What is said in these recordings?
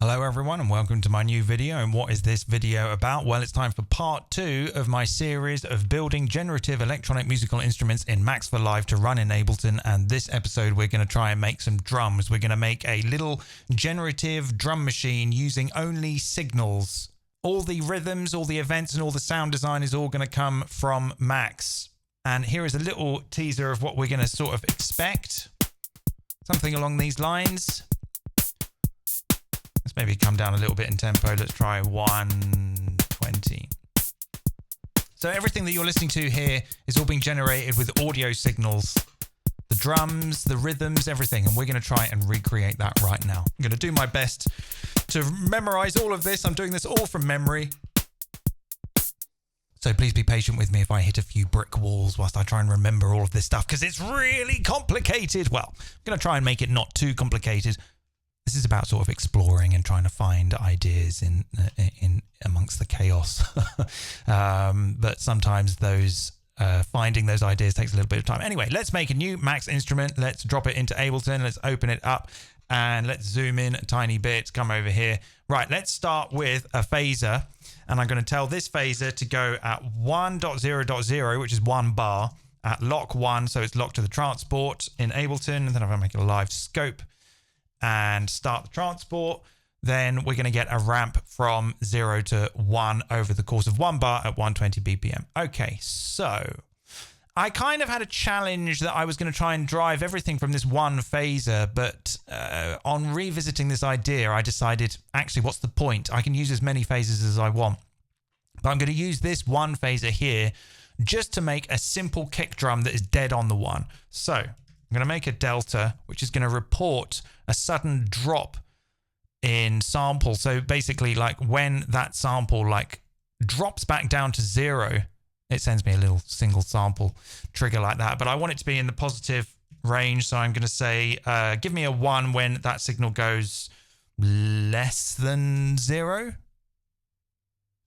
Hello everyone and welcome to my new video. And what is this video about? Well, it's time for part 2 of my series of building generative electronic musical instruments in Max for Live to run in Ableton. And this episode we're going to try and make some drums. We're going to make a little generative drum machine using only signals. All the rhythms, all the events and all the sound design is all going to come from Max. And here is a little teaser of what we're going to sort of expect. Something along these lines. Let's maybe come down a little bit in tempo. Let's try 120. So everything that you're listening to here is all being generated with audio signals. The drums, the rhythms, everything. And we're going to try and recreate that right now. I'm going to do my best to memorize all of this. I'm doing this all from memory. So please be patient with me if I hit a few brick walls whilst I try and remember all of this stuff, because it's really complicated. Well, I'm going to try and make it not too complicated. This is about sort of exploring and trying to find ideas in amongst the chaos. But sometimes those finding those ideas takes a little bit of time. Anyway, let's make a new Max instrument. Let's drop it into Ableton. Let's open it up and let's zoom in a tiny bit. Come over here. Right, let's start with a phaser. And I'm going to tell this phaser to go at 1.0.0, which is 1 bar, at lock 1. So it's locked to the transport in Ableton. And then I'm going to make a live scope and start the transport. Then we're going to get a ramp from 0 to 1 over the course of 1 bar at 120 BPM. Okay, so I kind of had a challenge that I was going to try and drive everything from this one phaser, but on revisiting this idea, I decided, actually, what's the point? I can use as many phasers as I want. But I'm going to use this one phaser here just to make a simple kick drum that is dead on the one. So I'm going to make a delta, which is going to report a sudden drop in sample. So basically, like when that sample like drops back down to 0, it sends me a little single sample trigger like that. But I want it to be in the positive range. So I'm going to say, give me a 1 when that signal goes less than 0.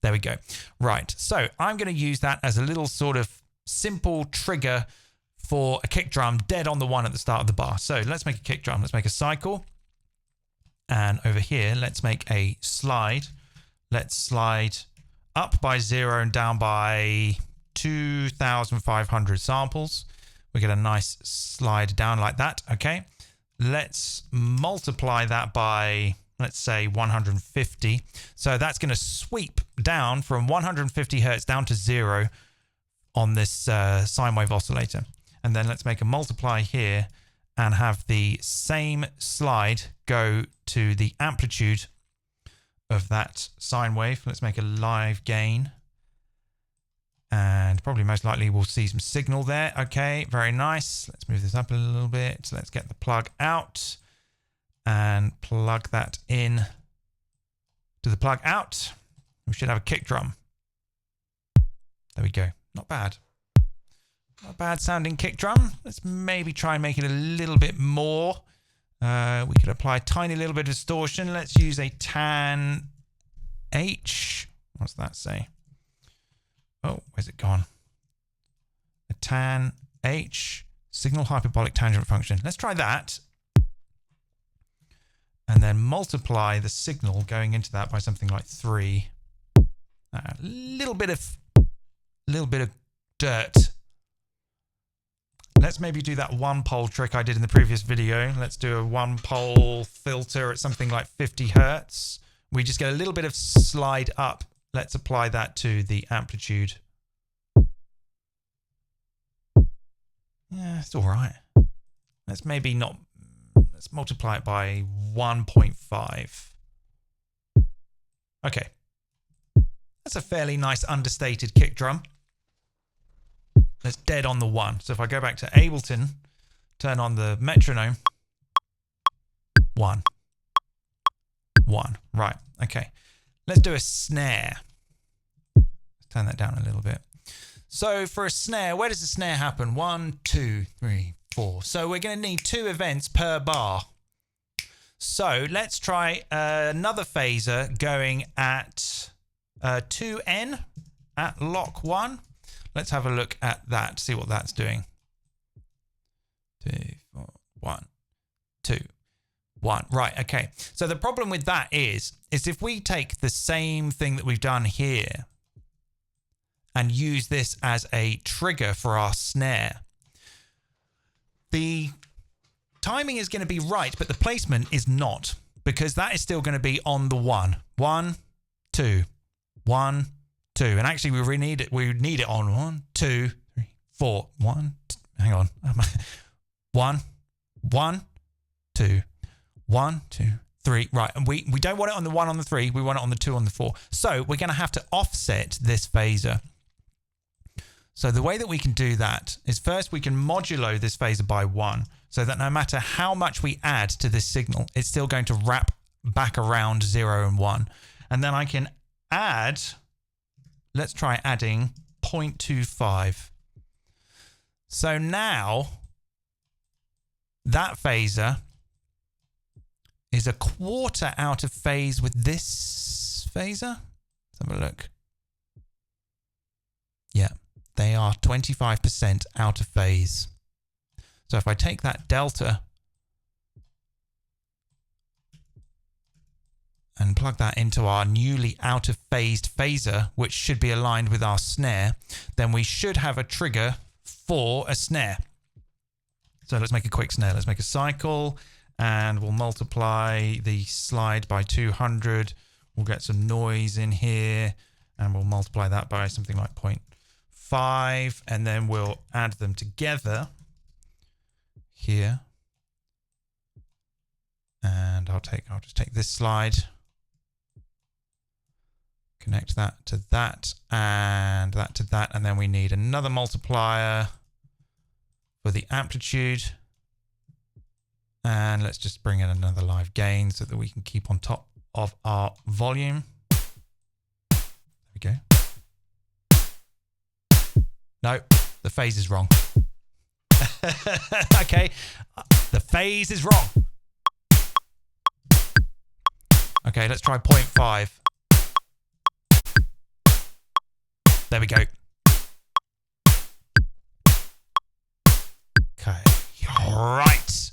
There we go. Right. So I'm going to use that as a little sort of simple trigger for a kick drum dead on the 1 at the start of the bar. So let's make a kick drum. Let's make a cycle. And over here, let's make a slide. Let's slide up by 0 and down by 2,500 samples. We get a nice slide down like that. Okay. Let's multiply that by, let's say, 150. So that's going to sweep down from 150 hertz down to 0 on this sine wave oscillator. And then let's make a multiply here and have the same slide go to the amplitude of that sine wave. Let's make a live gain. And probably most likely we'll see some signal there. Okay, very nice. Let's move this up a little bit. So let's get the plug out and plug that in to the plug out. We should have a kick drum. There we go. Not bad. Not a bad sounding kick drum. Let's maybe try and make it a little bit more. We could apply a tiny little bit of distortion. Let's use a tan H. What's that say? Oh, where's it gone? A tan H signal hyperbolic tangent function. Let's try that. And then multiply the signal going into that by something like 3. A little bit of dirt. Let's maybe do that 1-pole trick I did in the previous video. Let's do a 1-pole filter at something like 50 hertz. We just get a little bit of slide up. Let's apply that to the amplitude. Yeah, it's all right. Let's maybe not, let's multiply it by 1.5. Okay. That's a fairly nice understated kick drum. That's dead on the 1. So if I go back to Ableton, turn on the metronome. 1. 1. Right. Okay. Let's do a snare. Let's turn that down a little bit. So for a snare, where does the snare happen? 1, 2, 3, 4. So we're going to need 2 events per bar. So let's try another phaser going at 2N at lock 1. Let's have a look at that, see what that's doing. 2, 4, 1, 2. 1. Right, okay. So the problem with that is if we take the same thing that we've done here and use this as a trigger for our snare, the timing is going to be right, but the placement is not, because that is still going to be on the 1. 1, 2, 1, 2. And actually we need it on 1, 2, 3, 4. 1, hang on. 1, 1, 2, 1, 2, 3. Right, and we don't want it on the 1 on the 3, we want it on the 2 on the 4. So we're going to have to offset this phaser. So the way that we can do that is first we can modulo this phaser by 1, so that no matter how much we add to this signal, it's still going to wrap back around 0 and 1. And then I can add, let's try adding 0.25. So now that phaser is a quarter out of phase with this phaser. Let's have a look. Yeah. They are 25% out of phase. So if I take that delta and plug that into our newly out of phased phaser, which should be aligned with our snare, then we should have a trigger for a snare. So let's make a quick snare. Let's make a cycle and we'll multiply the slide by 200. We'll get some noise in here and we'll multiply that by something like 0.5, and then we'll add them together here. And I'll just take this slide, connect that to that and that to that, and then we need another multiplier for the amplitude. And let's just bring in another live gain so that we can keep on top of our volume. There we go. No, the phase is wrong. Okay, the phase is wrong. Okay, let's try 0.5. There we go. Okay, right.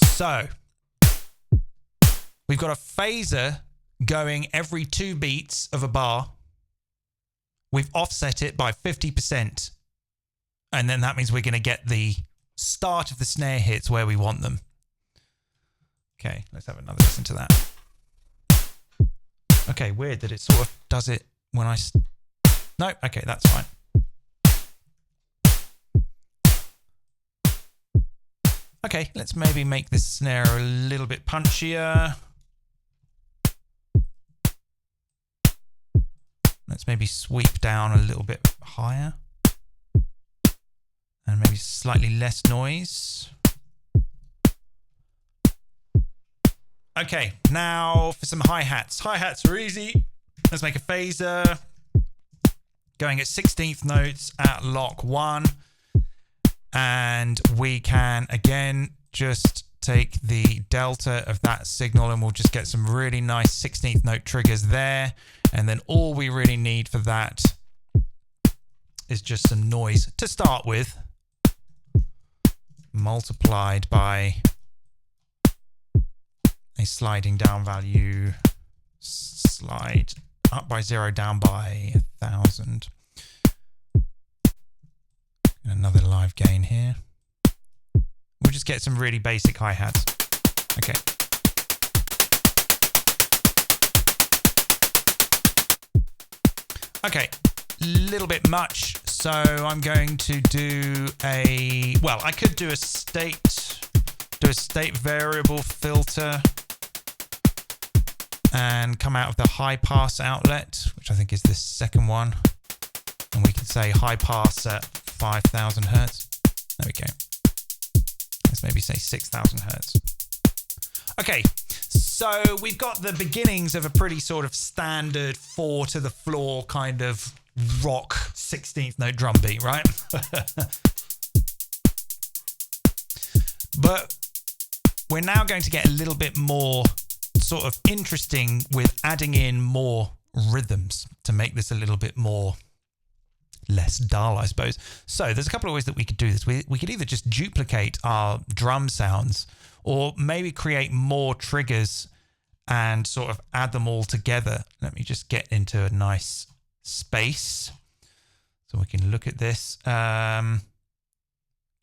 So, we've got a phaser going every 2 beats of a bar. We've offset it by 50%. And then that means we're going to get the start of the snare hits where we want them. Okay, let's have another listen to that. Okay, weird that it sort of does it when I... No, okay, that's fine. Okay, let's maybe make this snare a little bit punchier. Let's maybe sweep down a little bit higher. And maybe slightly less noise. Okay, now for some hi-hats. Hi-hats are easy. Let's make a phaser. Going at 16th notes at lock 1. And we can, again, just take the delta of that signal and we'll just get some really nice 16th note triggers there. And then all we really need for that is just some noise to start with, multiplied by a sliding down value, slide up by 0, down by 1,000. Another live gain here. We'll just get some really basic hi-hats. Okay. Okay, little bit much. So I'm going to do I could do a state variable filter and come out of the high pass outlet, which I think is this second one. And we can say high pass at 5,000 hertz. There we go. Let's maybe say 6,000 hertz. Okay, so we've got the beginnings of a pretty sort of standard 4 to the floor kind of rock 16th note drum beat, right? But we're now going to get a little bit more sort of interesting with adding in more rhythms to make this a little bit more less dull, I suppose. So there's a couple of ways that we could do this. We could either just duplicate our drum sounds, or maybe create more triggers and sort of add them all together. Let me just get into a nice space so we can look at this.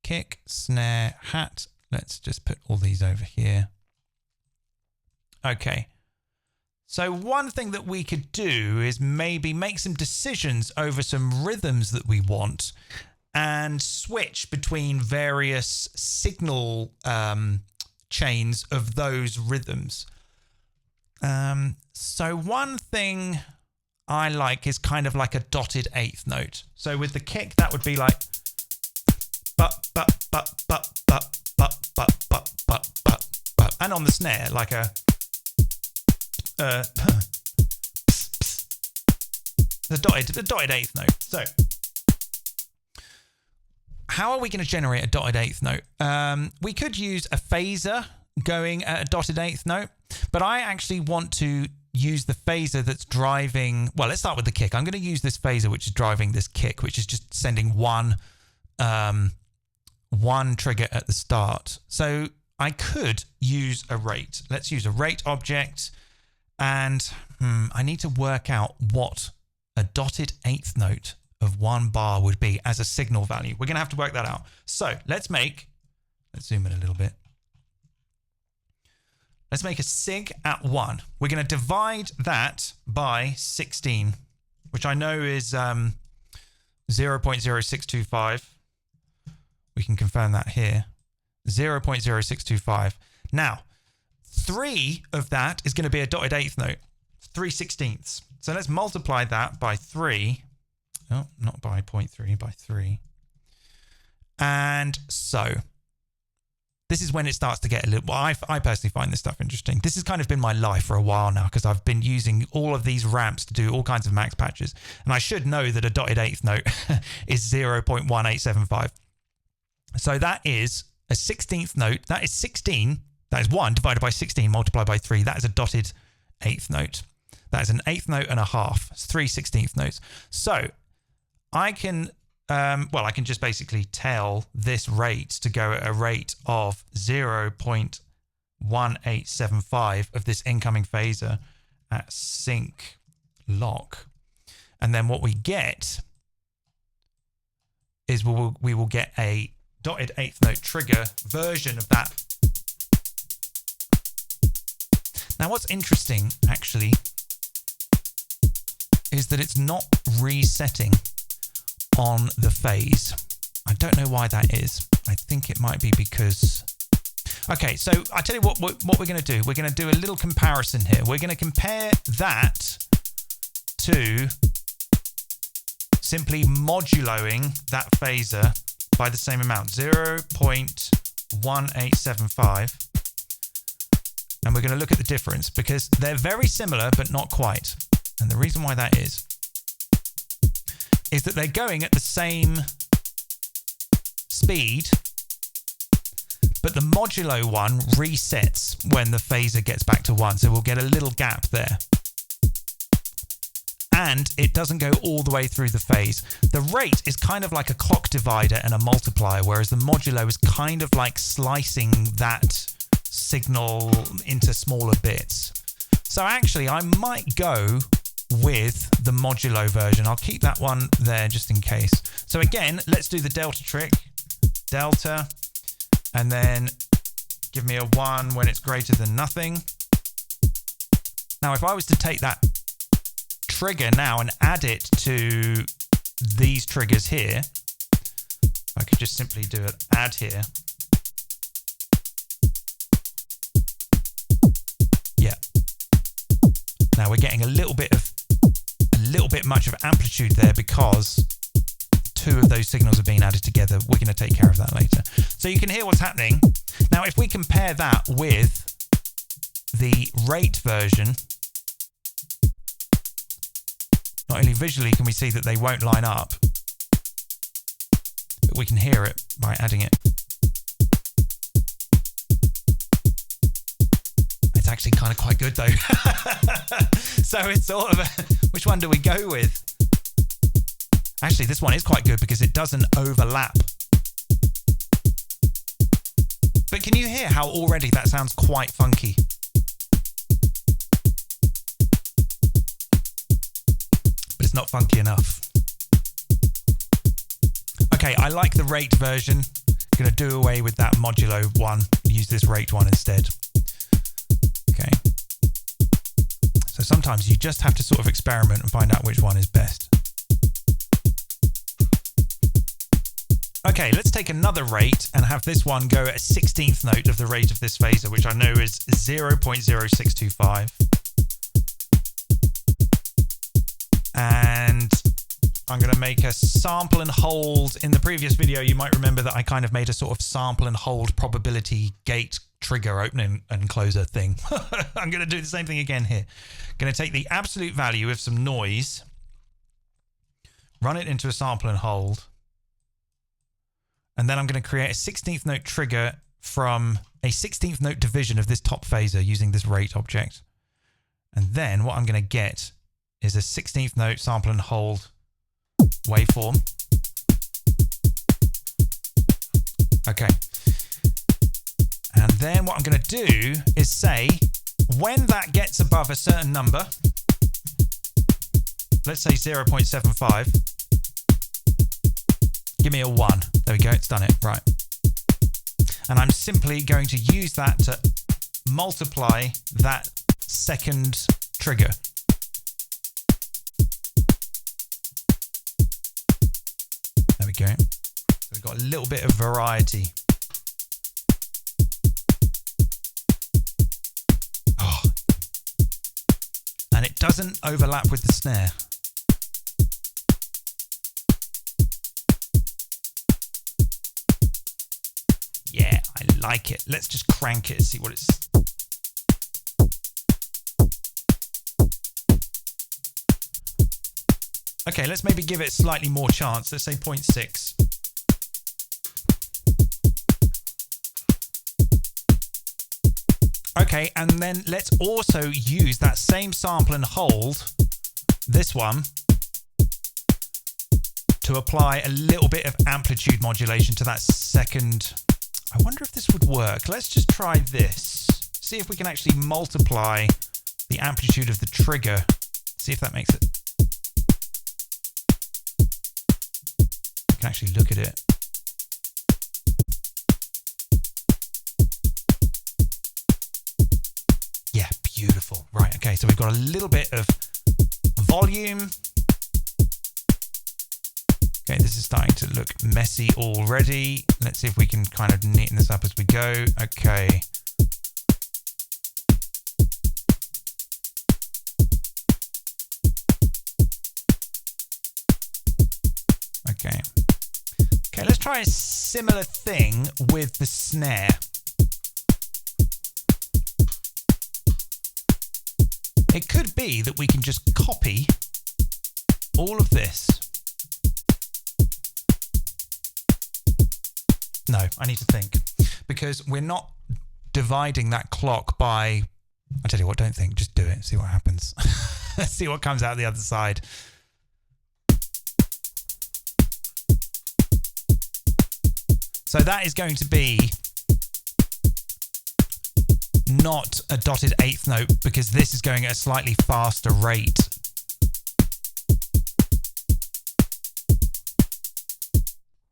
Kick, snare, hat. Let's just put all these over here. Okay. So one thing that we could do is maybe make some decisions over some rhythms that we want and switch between various signal chains of those rhythms. So one thing I like is kind of like a dotted eighth note. So with the kick, that would be like but, and on the snare, like a the dotted eighth note. So how are we going to generate a dotted eighth note? We could use a phaser going at a dotted eighth note, but I actually want to use the phaser that's driving. Well, let's start with the kick. I'm going to use this phaser which is driving this kick, which is just sending one trigger at the start. So I could use a rate. Let's use a rate object, and I need to work out what a dotted eighth note of 1 bar would be as a signal value. We're going to have to work that out. So let's zoom in a little bit. Let's make a sig at 1. We're going to divide that by 16, which I know is 0.0625. We can confirm that here. 0.0625. Now, 3 of that is going to be a dotted eighth note, 3/16. So let's multiply that by 3. Oh, not by 0.3, by 3. And so this is when it starts to get a little. Well, I personally find this stuff interesting. This has kind of been my life for a while now, because I've been using all of these ramps to do all kinds of max patches. And I should know that a dotted eighth note is 0.1875. So that is a 16th note. That is 16. That is 1 divided by 16 multiplied by 3. That is a dotted eighth note. That is an eighth note and a half. It's 3/16 notes. So I can, I can just basically tell this rate to go at a rate of 0.1875 of this incoming phaser at sync lock. And then what we get is we will get a dotted eighth note trigger version of that. Now, what's interesting, actually, is that it's not resetting on the phase. I don't know why that is. I think it might be because... Okay, so I tell you what we're going to do. We're going to do a little comparison here. We're going to compare that to simply moduloing that phaser by the same amount, 0.1875. And we're going to look at the difference, because they're very similar, but not quite. And the reason why that is that they're going at the same speed, but the modulo one resets when the phaser gets back to 1. So we'll get a little gap there. And it doesn't go all the way through the phase. The rate is kind of like a clock divider and a multiplier, whereas the modulo is kind of like slicing that signal into smaller bits. So actually, I might go with the modulo version. I'll keep that one there just in case. So again, let's do the delta trick. Delta, and then give me a 1 when it's greater than nothing. Now, if I was to take that trigger now and add it to these triggers here, I could just simply do an add here. Yeah. Now we're getting a little bit much of amplitude there, because 2 of those signals are being added together. We're going to take care of that later. So you can hear what's happening. Now, if we compare that with the rate version, not only visually can we see that they won't line up, but we can hear it by adding it. It's actually kind of quite good though. So it's sort of which one do we go with? Actually, this one is quite good because it doesn't overlap. But can you hear how already that sounds quite funky? But it's not funky enough. Okay, I like the rate version. I'm going to do away with that modulo one. Use this rate one instead. Okay. So sometimes you just have to sort of experiment and find out which one is best. Okay, let's take another rate and have this one go at a 16th note of the rate of this phaser, which I know is 0.0625. And I'm going to make a sample and hold. In the previous video, you might remember that I kind of made a sort of sample and hold probability gate trigger opening and closer thing. I'm going to do the same thing again here. Going to take the absolute value of some noise, run it into a sample and hold. And then I'm going to create a 16th note trigger from a 16th note division of this top phaser using this rate object. And then what I'm going to get is a 16th note sample and hold waveform. Okay. And then what I'm going to do is say, when that gets above a certain number, let's say 0.75, give me a 1. There we go, it's done it. Right. And I'm simply going to use that to multiply that second trigger. There we go. So we've got a little bit of variety. Oh. And it doesn't overlap with the snare. Yeah, I like it. Let's just crank it and see what it's... Okay, let's maybe give it slightly more chance. Let's say 0.6. Okay, and then let's also use that same sample and hold, this one, to apply a little bit of amplitude modulation to that second... I wonder if this would work. Let's just try this. See if we can actually multiply the amplitude of the trigger. See if that makes it. You can actually look at it. Yeah, beautiful. Right, okay, so we've got a little bit of volume. Okay, this is starting to look messy already. Let's see if we can kind of neaten this up as we go. Okay. Okay. Okay, let's try a similar thing with the snare. It could be that we can just copy all of this. No, I need to think, because we're not dividing that clock by... I tell you what, don't think, just do it, see what happens. See what comes out the other side. So that is going to be not a dotted eighth note, because this is going at a slightly faster rate.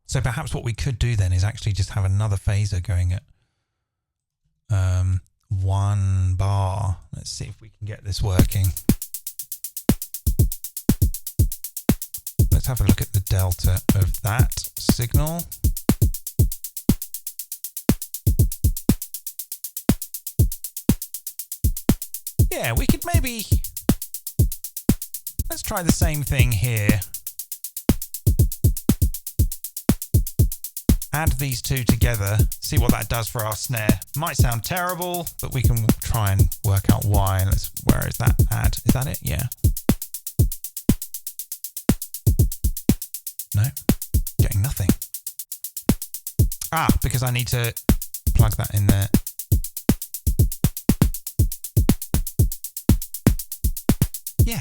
So perhaps what we could do then is actually just have another phaser going at 1 bar. Let's see if we can get this working. Let's have a look at the delta of that signal. Yeah, we could maybe... Let's try the same thing here. Add these two together, see what that does for our snare. Might sound terrible, but we can try and work out why. Where is that add? Is that it? Yeah. No, getting nothing. Ah, because I need to plug that in there. Yeah.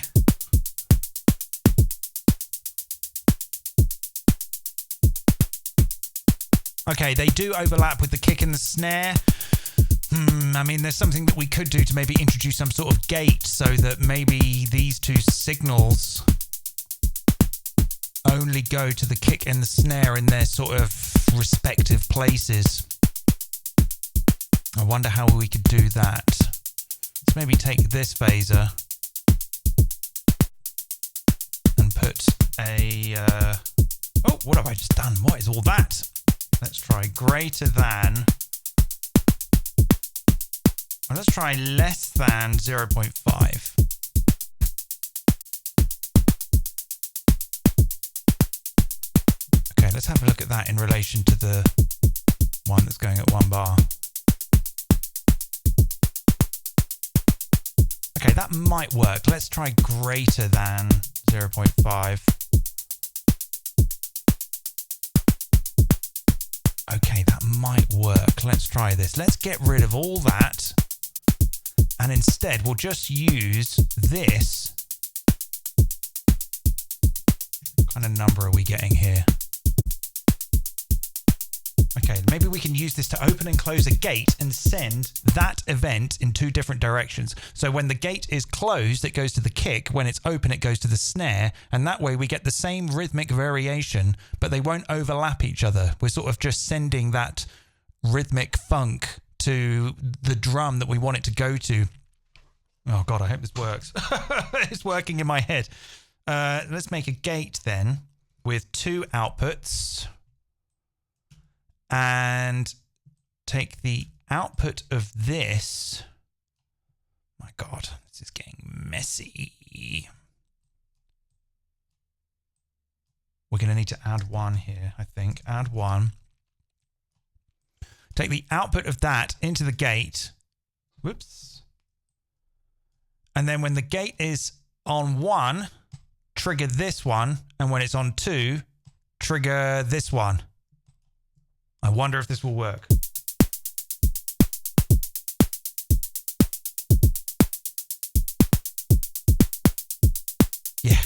Okay, they do overlap with the kick and the snare. I mean, there's something that we could do to maybe introduce some sort of gate so that maybe these two signals only go to the kick and the snare in their sort of respective places. I wonder how we could do that. Let's maybe take this phaser and put a... oh, what have I just done? What is all that? Let's try greater than... well, let's try less than 0.5. Okay, let's have a look at that in relation to the one that's going at 1 bar. Okay, that might work. Let's try greater than 0.5. Okay, that might work. Let's try this. Let's get rid of all that. And instead, we'll just use this. What kind of number are we getting here? Okay, maybe we can use this to open and close a gate and send that event in 2 different directions. So when the gate is closed, it goes to the kick. When it's open, it goes to the snare. And that way we get the same rhythmic variation, but they won't overlap each other. We're sort of just sending that rhythmic funk to the drum that we want it to go to. Oh God, I hope this works. It's working in my head. Let's make a gate then with 2 outputs and take the output of this. My God, this is getting messy. We're going to need to add 1 here, I think. Add 1. Take the output of that into the gate. Whoops. And then when the gate is on 1, trigger this one. And when it's on 2, trigger this one. I wonder if this will work. Yeah.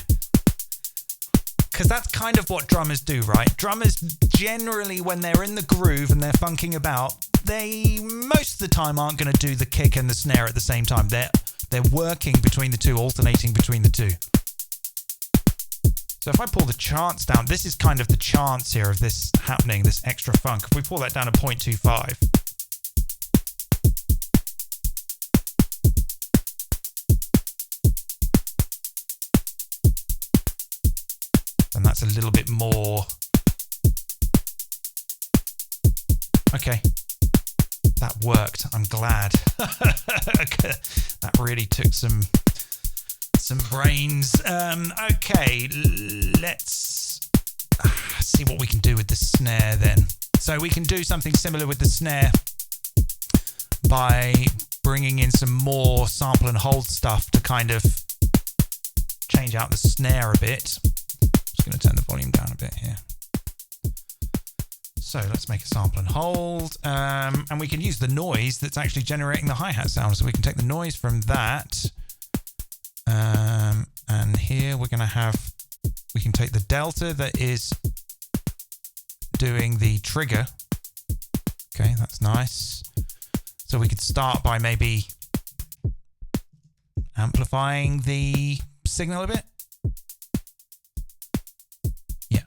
Because that's kind of what drummers do, right? Drummers generally, when they're in the groove and they're funking about, they most of the time aren't going to do the kick and the snare at the same time. They're working between the two, alternating between the two. So if I pull the chance down, this is kind of the chance here of this happening, this extra funk. If we pull that down to 0.25, then that's a little bit more. Okay, that worked. I'm glad. That really took some brains. Okay, let's see what we can do with the snare then. So we can do something similar with the snare by bringing in some more sample and hold stuff to kind of change out the snare a bit. I'm just going to turn the volume down a bit here. So let's make a sample and hold, and we can use the noise that's actually generating the hi-hat sound. So we can take the noise from that, and here we're going to have, we can take the delta that is doing the trigger. Okay, that's nice. So we could start by maybe amplifying the signal a bit. Yeah.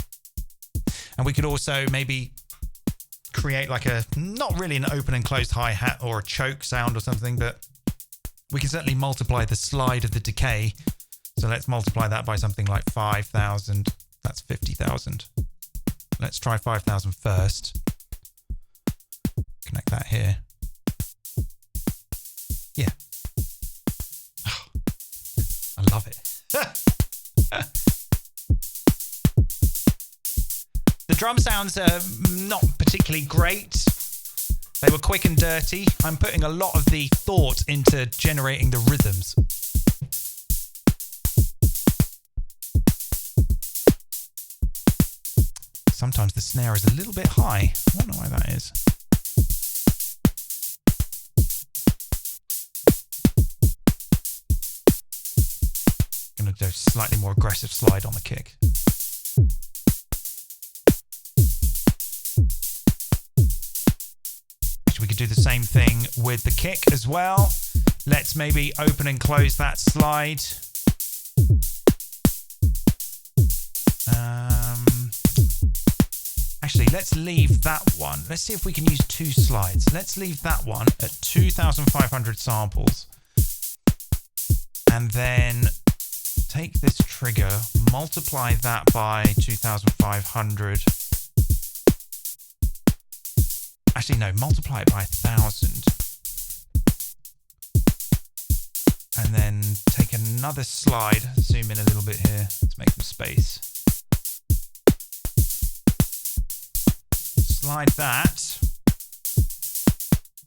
And we could also maybe create like a, not really an open and closed hi-hat or a choke sound or something, but we can certainly multiply the slide of the decay. So let's multiply that by something like 5,000. That's 50,000. Let's try 5,000 first. Connect that here. Yeah. Oh, I love it. The drum sounds are not particularly great. They were quick and dirty. I'm putting a lot of the thought into generating the rhythms. Sometimes the snare is a little bit high. I don't know why that is. I'm going to do a slightly more aggressive slide on the kick. do the same thing with the kick as well. Let's maybe open and close that slide. Actually, let's leave that one. Let's see if we can use 2 slides. Let's leave that one at 2,500 samples. And then take this trigger, multiply that by 2,500. Actually, no, multiply it by 1,000. And then take another slide, zoom in a little bit here to make some space. Slide that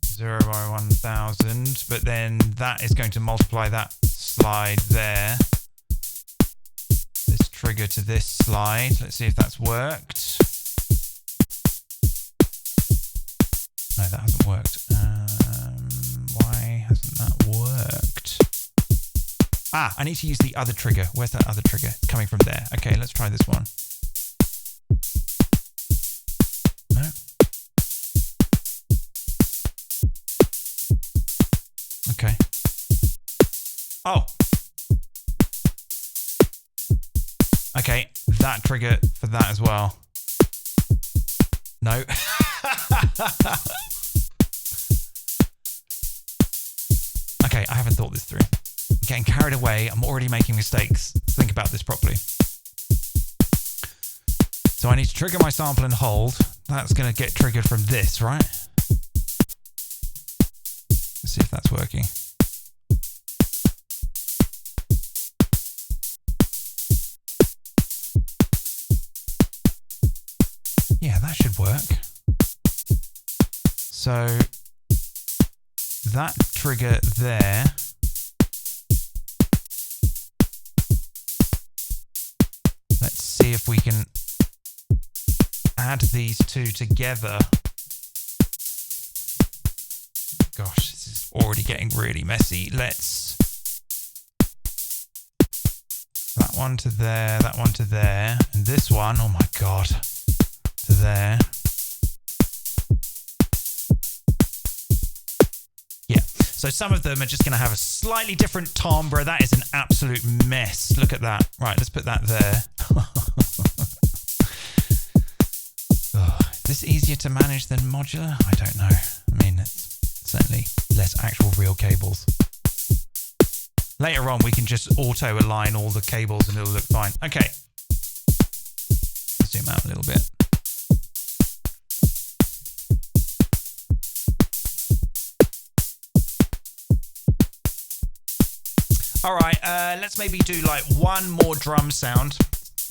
0 by 1,000, but then that is going to multiply that slide there. This trigger to this slide. Let's see if that's worked. No, that hasn't worked. Why hasn't that worked? I need to use the other trigger. Where's that other trigger? It's coming from there. Okay, let's try this one. No. Okay. Oh. Okay, that trigger for that as well. No. Okay, I haven't thought this through. I'm getting carried away. I'm already making mistakes. Let's think about this properly. So I need to trigger my sample and hold. That's going to get triggered from this, right? Let's see if that's working. Yeah, that should work. So that trigger there let's see if we can add these two together. Gosh, this is already getting really messy. Let's that one to there, that one to there, and this one, oh my god, to there. Yeah, so some of them are just going to have a slightly different timbre. That is an absolute mess. Look at that. Right, let's put that there. Oh, is this easier to manage than modular? I don't know. I mean, it's certainly less actual real cables. Later on, we can just auto-align all the cables and it'll look fine. Okay. Zoom out a little bit. All right, let's maybe do like one more drum sound.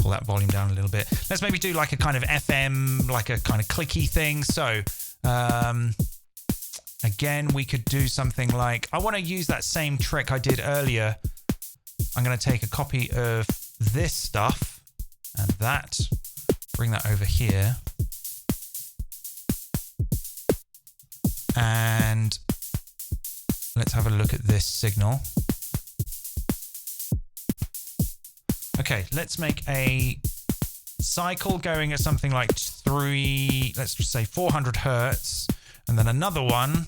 Pull that volume down a little bit. Let's maybe do like a kind of FM, like a kind of clicky thing. So again, we could do something like, I want to use that same trick I did earlier. I'm going to take a copy of this stuff and that, bring that over here. And let's have a look at this signal. Okay, let's make a cycle going at something like let's just say 400 hertz, and then another one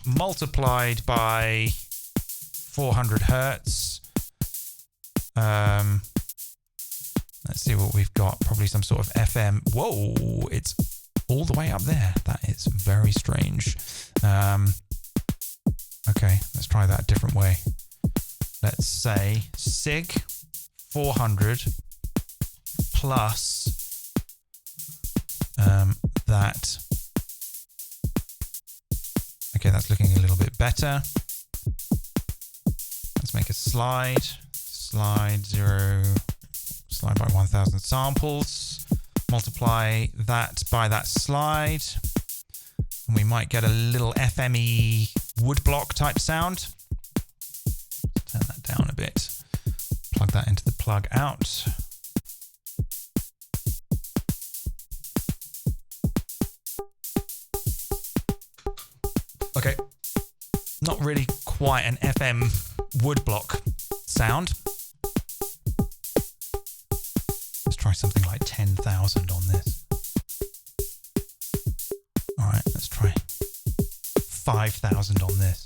multiplied by 400 hertz. Let's see what we've got. Probably some sort of FM. Whoa, it's all the way up there. That is very strange. Okay, let's try that a different way. Let's say sig 400 plus that. Okay, that's looking a little bit better. Let's make a slide 0, slide by 1,000 samples. Multiply that by that slide. And we might get a little FME woodblock type sound. Turn that down a bit. Plug that into the plug out. Okay. Not really quite an FM woodblock sound. Let's try something like 10,000 on this. All right, let's try 5,000 on this.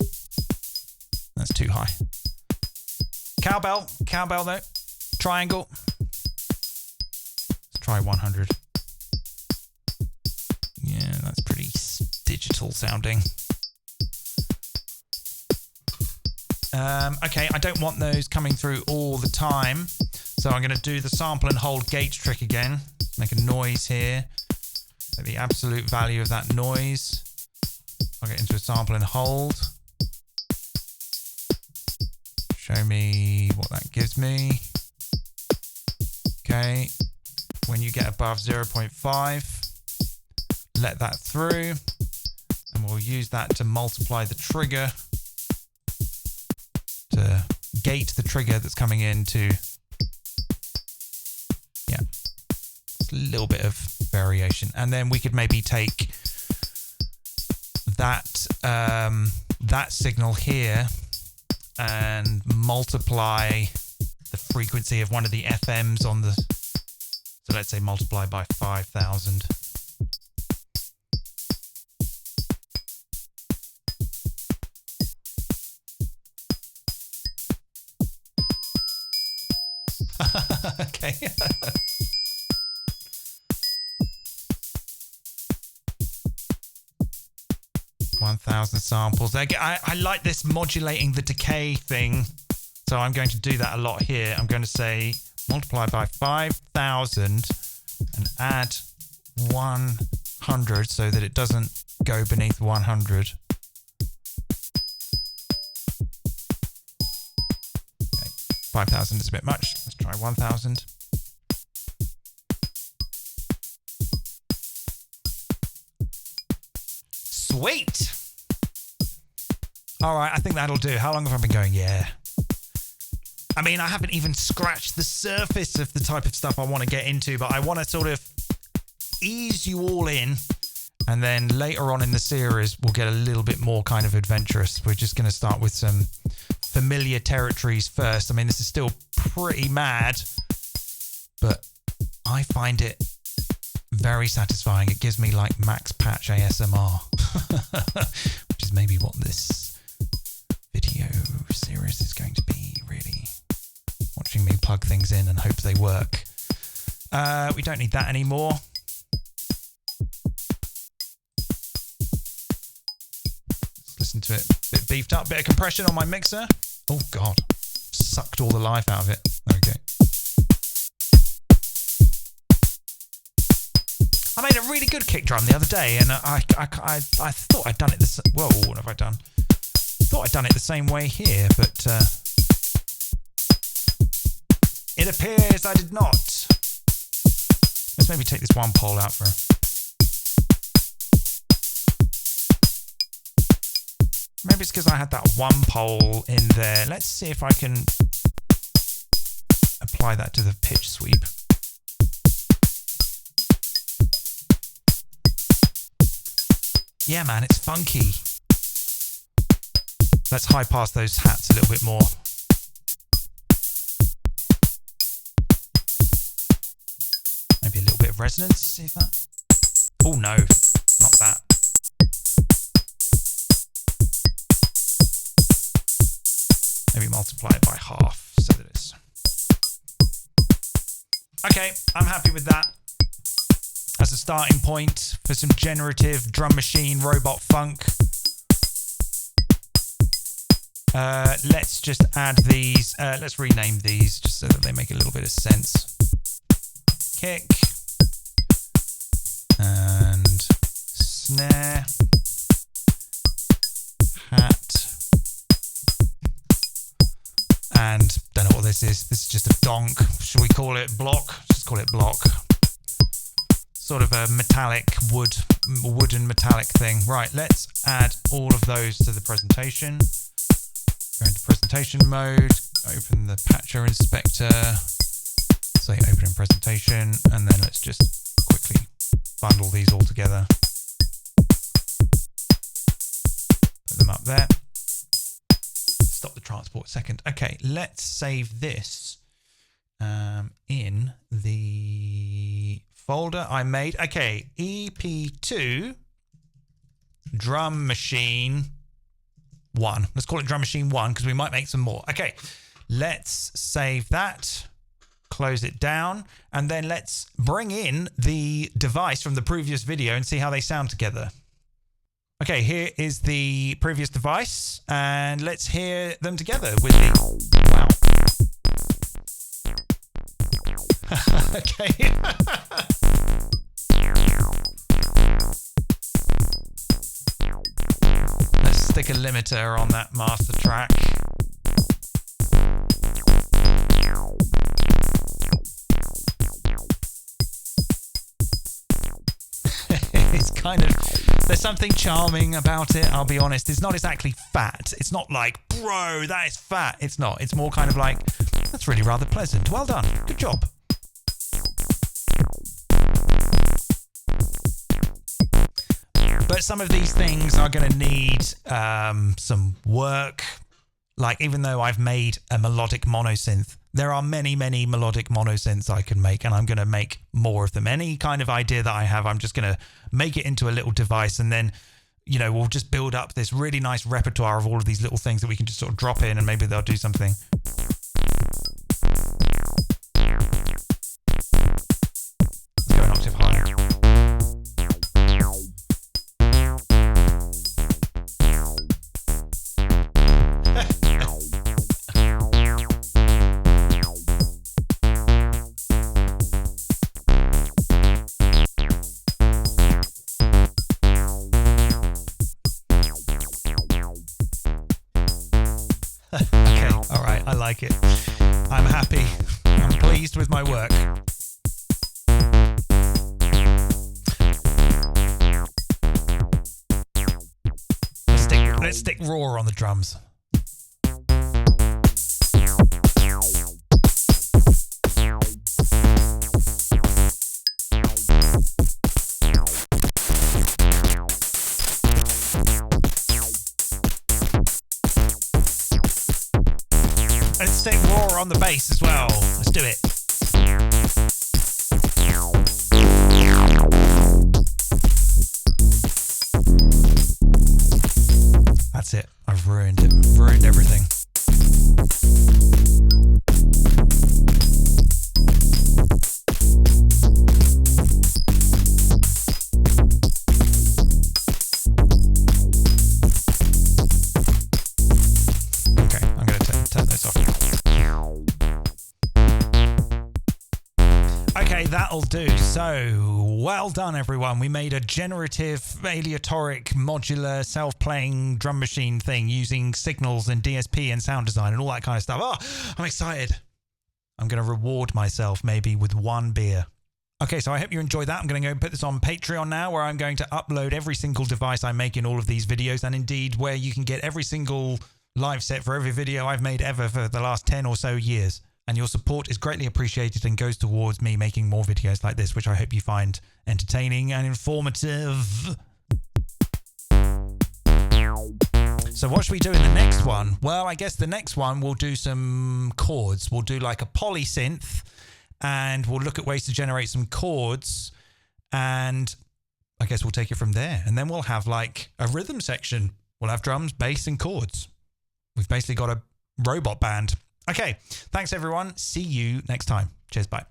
That's too high. Cowbell though. Triangle. Let's try 100. Yeah, that's pretty digital sounding. Okay, I don't want those coming through all the time. So I'm going to do the sample and hold gate trick again. Make a noise here. Set the absolute value of that noise. I'll get into a sample and hold. Show me what that gives me. Okay. When you get above 0.5, let that through. And we'll use that to multiply the trigger. To gate the trigger that's coming into. Yeah. Just a little bit of variation. And then we could maybe take that that signal here and multiply the frequency of one of the FMs on the, so let's say multiply by 5,000. Okay. 1,000 samples. I like this modulating the decay thing. So I'm going to do that a lot here. I'm going to say multiply by 5,000 and add 100 so that it doesn't go beneath 100. Okay, 5,000 is a bit much. Let's try 1,000. Sweet. All right, I think that'll do. How long have I been going? Yeah. I mean, I haven't even scratched the surface of the type of stuff I want to get into, but I want to sort of ease you all in. And then later on in the series, we'll get a little bit more kind of adventurous. We're just going to start with some familiar territories first. I mean, this is still pretty mad, but I find it very satisfying. It gives me like max patch ASMR, which is maybe what this video series is going to be, really. Watching me plug things in and hope they work. We don't need that anymore. Let's listen to it. A bit beefed up, bit of compression on my mixer. Oh God, sucked all the life out of it. Okay. I made a really good kick drum the other day, and I thought I'd done it this. Whoa, what have I done? Thought I'd done it the same way here, but it appears I did not. Let's maybe take this one pole out for. Maybe it's because I had that one pole in there. Let's see if I can apply that to the pitch sweep. Yeah, man, it's funky. Let's high pass those hats a little bit more. Maybe a little bit of resonance, see if that... Oh no, not that. Maybe multiply it by half so that it's... Okay, I'm happy with that. As a starting point for some generative drum machine robot funk. Let's just add these, let's rename these just so that they make a little bit of sense. Kick and snare, hat, and don't know what this is. This is just a donk. Should we call it block? Just call it block. Sort of a metallic wooden metallic thing. Right, let's add all of those to the presentation. Go into presentation mode, open the patcher inspector, say open in presentation, and then let's just quickly bundle these all together. Put them up there. Stop the transport a second. Okay, let's save this in the folder I made. Okay, EP2 drum machine 1. Let's call it drum machine 1 because we might make some more. Okay, let's save that, close it down, and then let's bring in the device from the previous video and see how they sound together. Okay, here is the previous device, and let's hear them together with the... Wow. Okay. Let's stick a limiter on that master track. It's kind of, there's something charming about it, I'll be honest. It's not exactly fat. It's not like, bro, that is fat. It's not. It's more kind of like, that's really rather pleasant. Well done. Good job. But some of these things are going to need some work. Like, even though I've made a melodic monosynth, there are many, many melodic monosynths I can make, and I'm going to make more of them. Any kind of idea that I have, I'm just going to make it into a little device, and then, you know, we'll just build up this really nice repertoire of all of these little things that we can just sort of drop in, and maybe they'll do something. Let's go an octave higher. Okay, all right, I like it. I'm happy. I'm pleased with my work. Let's stick raw on the drums. Let's stick raw on the bass as well. Let's do it. That's it. I've ruined it. Ruined everything. Okay, I'm going to turn this off. Okay, that'll do. So, well done, everyone. We made a generative, aleatoric, modular, self-playing drum machine thing using signals and DSP and sound design and all that kind of stuff. Oh, I'm excited. I'm going to reward myself maybe with 1 beer. Okay, so I hope you enjoyed that. I'm going to go and put this on Patreon now, where I'm going to upload every single device I make in all of these videos, and indeed where you can get every single live set for every video I've made ever for the last 10 or so years. And your support is greatly appreciated and goes towards me making more videos like this, which I hope you find entertaining and informative. So what should we do in the next one? Well, I guess the next one we'll do some chords. We'll do like a polysynth, and we'll look at ways to generate some chords, and I guess we'll take it from there. And then we'll have like a rhythm section. We'll have drums, bass, and chords. We've basically got a robot band. Okay, thanks everyone. See you next time. Cheers, bye.